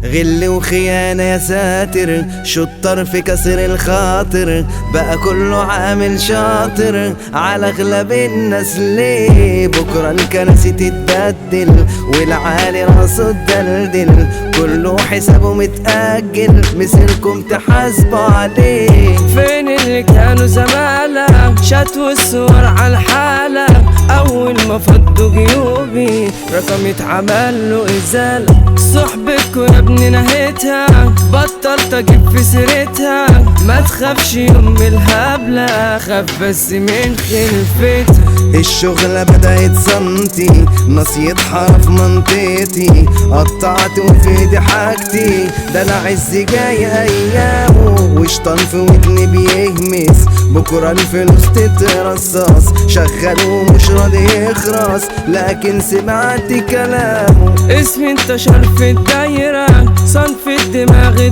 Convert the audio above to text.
غل وخيانة يا ساتر، شطر في كسر الخاطر، بقى كله عامل شاطر على اغلب الناس. ليه بكرة الكراسي تتبدل والعالي راسه تدلدل، كله حسابه متأجل، مسيركم تحاسبوا عليه. فين اللي كانوا زمالة شاتوا الصور على الحالة، أول ما فضوا جيوبي رقم يتعمل له إزالة. صحبتكوا يا ابني نهيتها، بطلت أجيب في سيرتها، ما تخافش يوم من الهبلة، خاف بس من خلفتها. الشغلة بدأت سمتي، ناس يتحرف منطقتي، قطعت وفي ايدي حاجتي، ده انا عز جاي ايامه، وشطان في ودني بيهمس، بكرة الفلوس تترصص، شغال ومش راضي يخرس، لكن سمعت كلامه. اسمي انتشر في الدايرة، صنف الدماغ